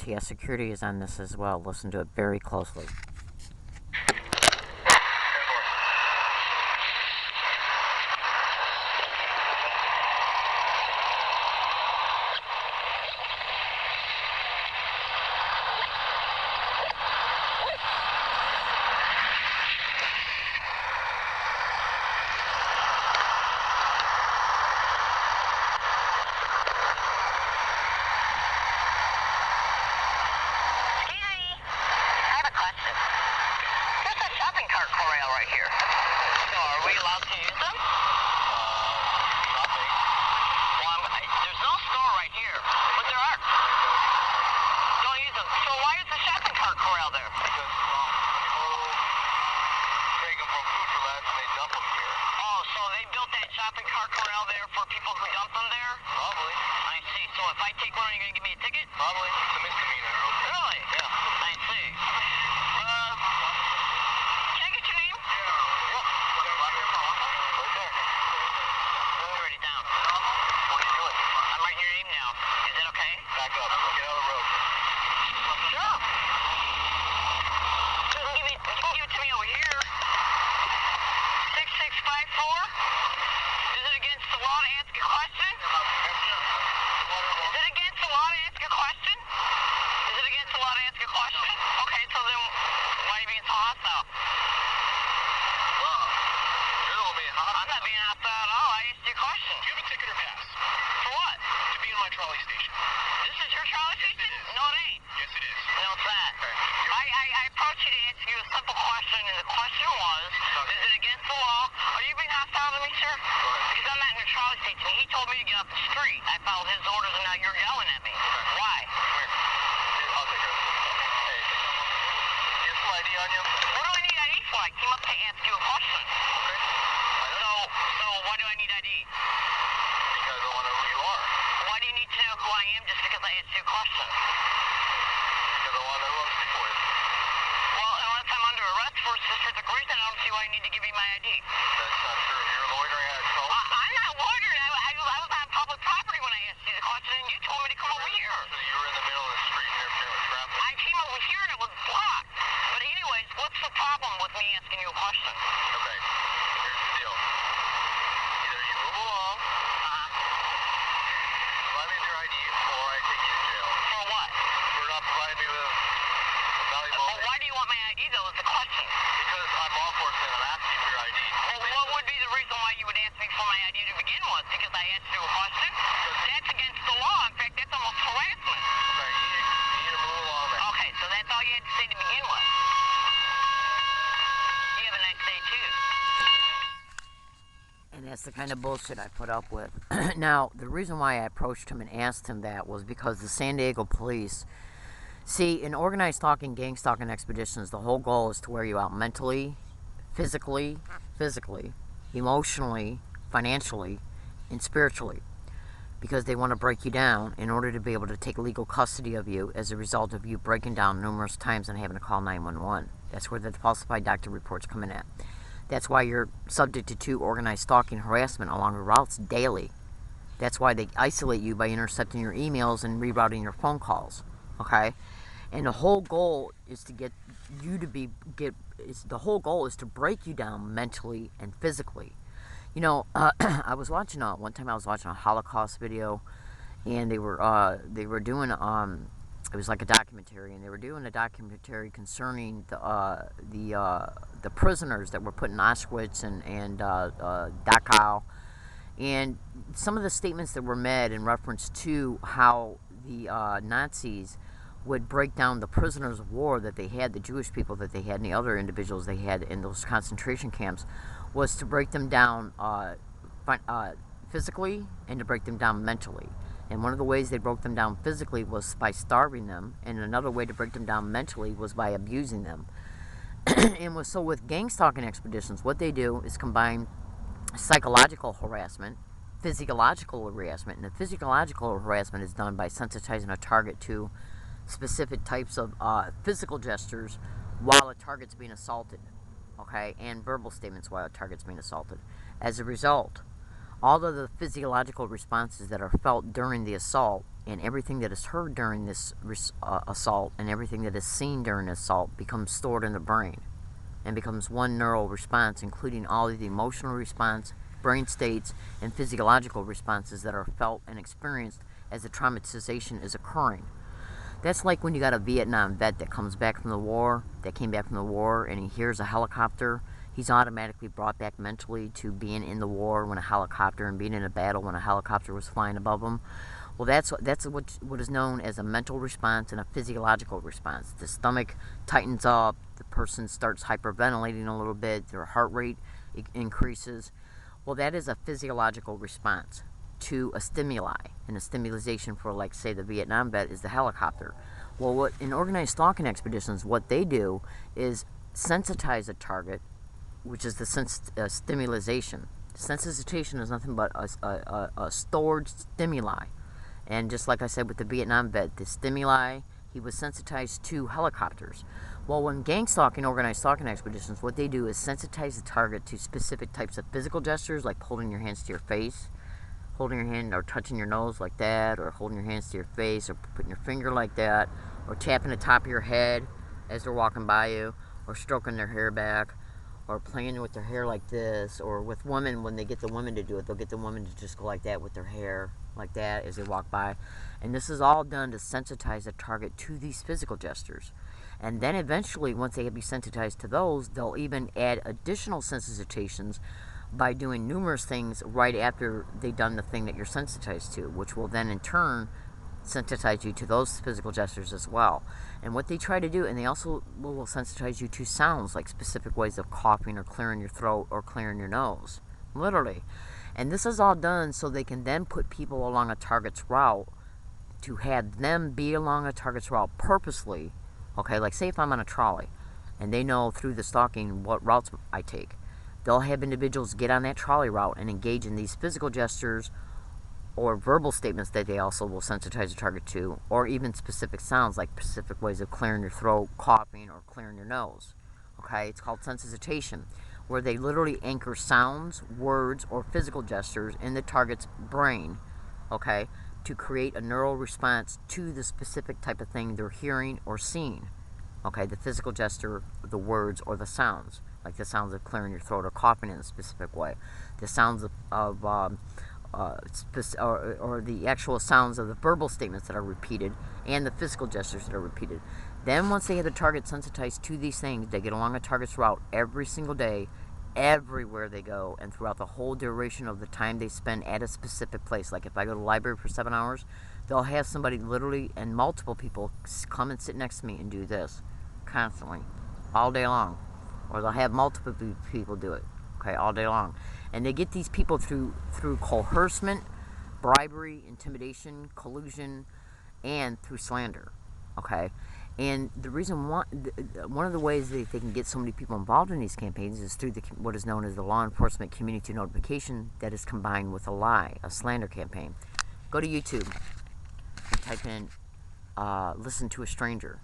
MTS Security is on this as well. Listen to it very closely. Right here. So are we allowed to use them? Nothing. Well, there's no store right here, but there are. Don't use them. So why is the shopping cart corral there? Because people take them from food roulette and they dump them here. Oh, so they built that shopping cart corral there for people who dump them there? Probably. I see. So if I take one, are you going to give me a ticket? Probably. It's a misdemeanor. Really? Yeah. I see. Back up. Get out of the road. Sure. You can give it to me over here. 6654. Is it against the law to ask a question? Is it against the law to ask a question? Is it against the law to ask a question? Okay, so then why are you being so hostile? Well, you're the one being hostile. I'm not being hostile at all. I asked you a question. Do you have a ticket or pass? For what? To be in my trolley station. This is your trolley station? No, it ain't. Yes, it is. No, it's not. Okay. I approached you to ask you a simple question, and the question was, is it against the law? Are you being hostile to me, sir? Go ahead. Because I'm not in your trolley station. He told me to get off the street. I followed his orders, and now you're yelling at me. Okay. Why? Come here. I'll take care of this. Hey, you have some ID on you? What do I need ID for? I came up to ask you a question. Okay. So why do I need ID? Because I want to know who you are. Why do you need to know who I am just because I asked you a question? Because I want to know who I'm speaking with. Well, unless I'm under arrest for a specific reason, I don't see why you need to give me my ID. That's not true. You're loitering at a trolley. I'm not loitering. I was on public property when I asked you the question, and you told me to come over here. So you were in the middle of the street interfering with traffic. I came over here, and it was blocked. But anyways, what's the problem with me asking you a question? Okay. Here's the deal. Either you move along, provide me with your ID, or I take you to jail. For what? For not providing me with a valuable... Well, why do you want my ID, though, is the question? Because I'm law enforcement, I'm asking you for your ID. Well, what would be the reason why you would ask me for my ID to begin with? Because I asked you a question? That's against the law. In fact, that's almost harassment. Okay, you need to move along then. Okay, so that's all you had to say to begin with. You have a nice day, too. And that's the kind of bullshit I put up with. Now, the reason why I approached him and asked him that was because the San Diego police... See, in organized stalking, gang stalking expeditions, the whole goal is to wear you out mentally, physically, emotionally, financially, and spiritually. Because they want to break you down in order to be able to take legal custody of you as a result of you breaking down numerous times and having to call 911. That's where the falsified doctor reports come in at. That's why you're subjected to organized stalking harassment along the routes daily. That's why they isolate you by intercepting your emails and rerouting your phone calls. Okay? And the whole goal is to get you to the whole goal is to break you down mentally and physically. You know, I was watching one time I was watching a Holocaust video, and they were doing it was like a documentary, and they were doing a documentary concerning the prisoners that were put in Auschwitz and Dachau, and some of the statements that were made in reference to how the Nazis would break down the prisoners of war that they had, the Jewish people that they had, and the other individuals they had in those concentration camps, was to break them down physically and to break them down mentally. And one of the ways they broke them down physically was by starving them, and another way to break them down mentally was by abusing them. And so with gang stalking expeditions, what they do is combine psychological harassment, physiological harassment, and the physiological harassment is done by sensitizing a target to specific types of physical gestures while a target's being assaulted, okay, and verbal statements while a target's being assaulted. As a result, all of the physiological responses that are felt during the assault and everything that is heard during this assault and everything that is seen during the assault becomes stored in the brain and becomes one neural response, including all of the emotional response, brain states, and physiological responses that are felt and experienced as the traumatization is occurring. That's like when you got a Vietnam vet that comes back from the war, that came back from the war, and he hears a helicopter. He's automatically brought back mentally to being in the war when a helicopter, and being in a battle when a helicopter was flying above him. Well, that's what is known as a mental response and a physiological response. The stomach tightens up, the person starts hyperventilating a little bit, their heart rate increases. Well, that is a physiological response to a stimuli, and a stimulation for, like, say, the Vietnam vet is the helicopter. Well, what in organized stalking expeditions, what they do is sensitize a target, which is the stimulation. Sensitization is nothing but a stored stimuli. And just like I said with the Vietnam vet, the stimuli, he was sensitized to helicopters. Well, when gang stalking, organized stalking expeditions, what they do is sensitize the target to specific types of physical gestures, like holding your hands to your face, holding your hand or touching your nose like that, or holding your hands to your face, or putting your finger like that, or tapping the top of your head as they're walking by you, or stroking their hair back, or playing with their hair like this, or with women, when they get the women to do it, they'll get the women to just go like that with their hair like that as they walk by. And this is all done to sensitize the target to these physical gestures. And then eventually, once they be sensitized to those, they'll even add additional sensitizations by doing numerous things right after they've done the thing that you're sensitized to, which will then in turn sensitize you to those physical gestures as well. And what they try to do, and they also will sensitize you to sounds, like specific ways of coughing or clearing your throat or clearing your nose, literally. And this is all done so they can then put people along a target's route, to have them be along a target's route purposely. Okay, like say if I'm on a trolley and they know through the stalking what routes I take, they'll have individuals get on that trolley route and engage in these physical gestures or verbal statements that they also will sensitize the target to, or even specific sounds, like specific ways of clearing your throat, coughing, or clearing your nose. Okay, it's called sensitization, where they literally anchor sounds, words, or physical gestures in the target's brain, okay, to create a neural response to the specific type of thing they're hearing or seeing. Okay, the physical gesture, the words, or the sounds, like the sounds of clearing your throat or coughing in a specific way, the sounds of the actual sounds of the verbal statements that are repeated, and the physical gestures that are repeated. Then once they have the target sensitized to these things, they get along a target's route every single day, everywhere they go, and throughout the whole duration of the time they spend at a specific place. Like if I go to the library for 7 hours, they'll have somebody literally, and multiple people, come and sit next to me and do this constantly, all day long. Or they'll have multiple people do it, okay, all day long. And they get these people through coercement, bribery, intimidation, collusion, and through slander, okay? And the reason why, one of the ways they can get so many people involved in these campaigns is through what is known as the law enforcement community notification that is combined with a lie, a slander campaign. Go to YouTube and type in listen to a stranger.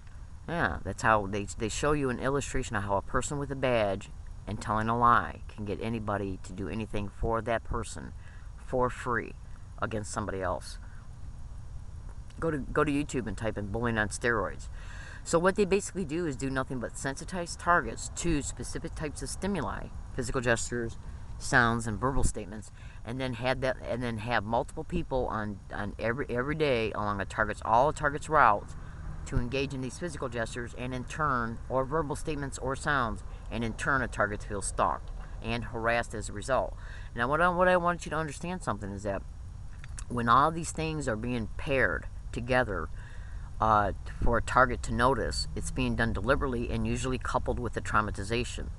Yeah, that's how they show you an illustration of how a person with a badge and telling a lie can get anybody to do anything for that person for free against somebody else. Go to YouTube and type in bullying on steroids. So what they basically do is do nothing but sensitize targets to specific types of stimuli, physical gestures, sounds, and verbal statements, and then have multiple people on every day along all a target's routes to engage in these physical gestures, and in turn, or verbal statements or sounds, and in turn a target feels stalked and harassed as a result. Now what I want you to understand something is that when all these things are being paired together for a target to notice, it's being done deliberately and usually coupled with the traumatization,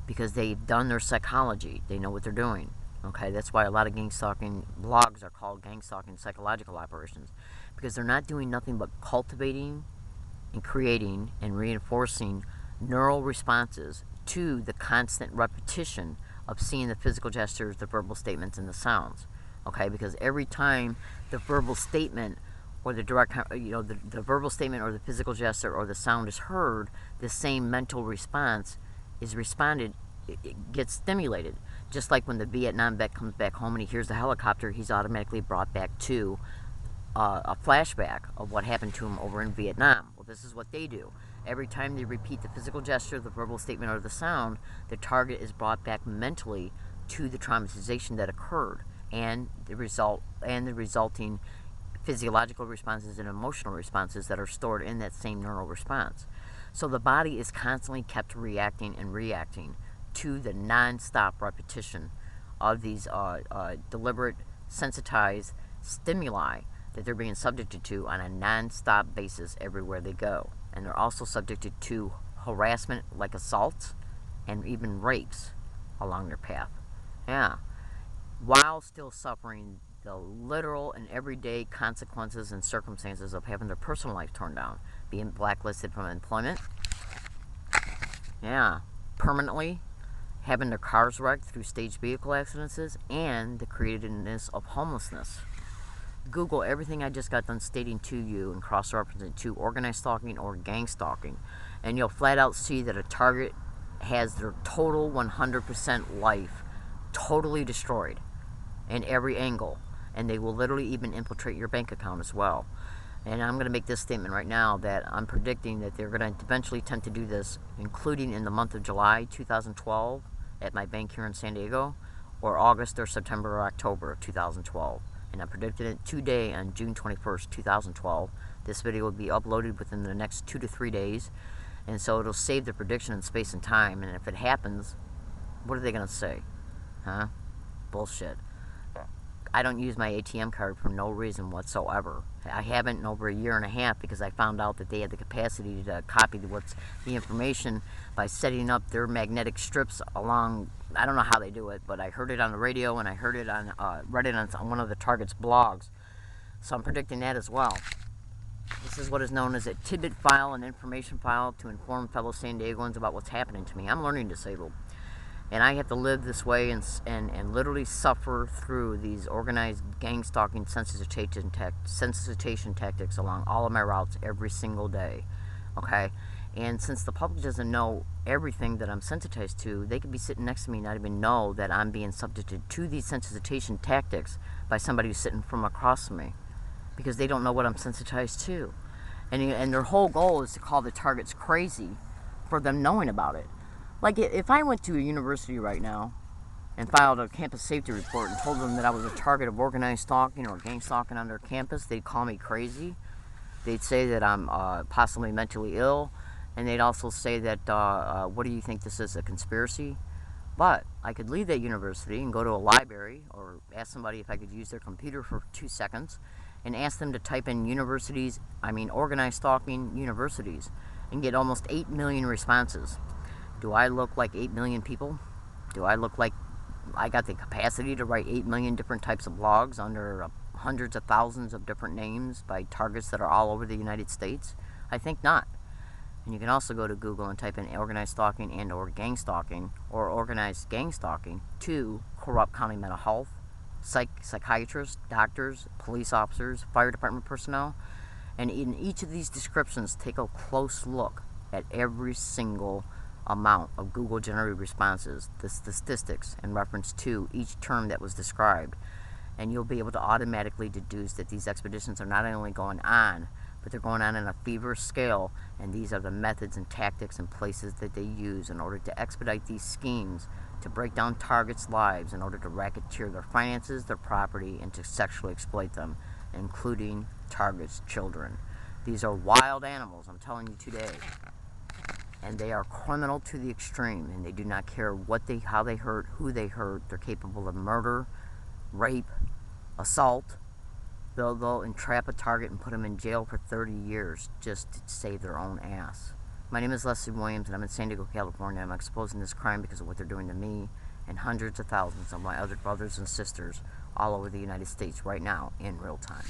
because they've done their psychology. They know what they're doing. Okay, that's why a lot of gang stalking blogs are called gang stalking psychological operations, because they're not doing nothing but cultivating and creating and reinforcing neural responses to the constant repetition of seeing the physical gestures, the verbal statements, and the sounds. Okay, because every time the verbal statement or the direct, the verbal statement or the physical gesture or the sound is heard, the same mental response is responded, it gets stimulated. Just like when the Vietnam vet comes back home and he hears the helicopter, he's automatically brought back to a flashback of what happened to him over in Vietnam. Well, this is what they do. Every time they repeat the physical gesture, the verbal statement, or the sound, the target is brought back mentally to the traumatization that occurred and the resulting physiological responses and emotional responses that are stored in that same neural response. So the body is constantly kept reacting and reacting to the non-stop repetition of these deliberate, sensitized stimuli that they're being subjected to on a non-stop basis everywhere they go. And they're also subjected to harassment like assaults and even rapes along their path. Yeah. While still suffering the literal and everyday consequences and circumstances of having their personal life torn down, being blacklisted from employment, yeah, permanently, having their cars wrecked through staged vehicle accidents, and the createdness of homelessness. Google everything I just got done stating to you and cross-reference it to organized stalking or gang stalking, and you'll flat out see that a target has their total 100% life totally destroyed in every angle, and they will literally even infiltrate your bank account as well. And I'm going to make this statement right now that I'm predicting that they're going to eventually attempt to do this, including in the month of July 2012 at my bank here in San Diego, or August or September or October of 2012. And I predicted it today on June 21st, 2012. This video will be uploaded within the next 2 to 3 days, and so it'll save the prediction in space and time. And if it happens, what are they going to say? Huh? Bullshit. I don't use my ATM card for no reason whatsoever. I haven't in over a year and a half because I found out that they had the capacity to copy the information by setting up their magnetic strips along. I don't know how they do it, but I heard it on the radio and I heard it on read it on one of the target's blogs. So I'm predicting that as well. This is what is known as a tidbit file, an information file to inform fellow San Diegoans about what's happening to me. I'm learning disabled. And I have to live this way and literally suffer through these organized gang stalking sensitization tactics along all of my routes every single day. Okay? And since the public doesn't know everything that I'm sensitized to, they could be sitting next to me and not even know that I'm being subjected to these sensitization tactics by somebody who's sitting from across from me, because they don't know what I'm sensitized to. And their whole goal is to call the targets crazy for them knowing about it. Like, if I went to a university right now and filed a campus safety report and told them that I was a target of organized stalking or gang stalking on their campus, they'd call me crazy. They'd say that I'm possibly mentally ill, and they'd also say that, what do you think this is, a conspiracy? But I could leave that university and go to a library or ask somebody if I could use their computer for 2 seconds and ask them to type in organized stalking universities, and get almost 8 million responses. Do I look like 8 million people? Do I look like I got the capacity to write 8 million different types of blogs under hundreds of thousands of different names by targets that are all over the United States? I think not. And you can also go to Google and type in organized stalking and or gang stalking or organized gang stalking to corrupt county mental health, psychiatrists, doctors, police officers, fire department personnel. And in each of these descriptions, take a close look at every single amount of Google generated responses, the statistics in reference to each term that was described, and you'll be able to automatically deduce that these expeditions are not only going on, but they're going on a feverish scale, and these are the methods and tactics and places that they use in order to expedite these schemes to break down targets' lives in order to racketeer their finances, their property, and to sexually exploit them, including targets' children. These are wild animals, I'm telling you today. And they are criminal to the extreme, and they do not care how they hurt, who they hurt. They're capable of murder, rape, assault. They'll entrap a target and put them in jail for 30 years just to save their own ass. My name is Leslie Williams, and I'm in San Diego, California. I'm exposing this crime because of what they're doing to me and hundreds of thousands of my other brothers and sisters all over the United States right now in real time.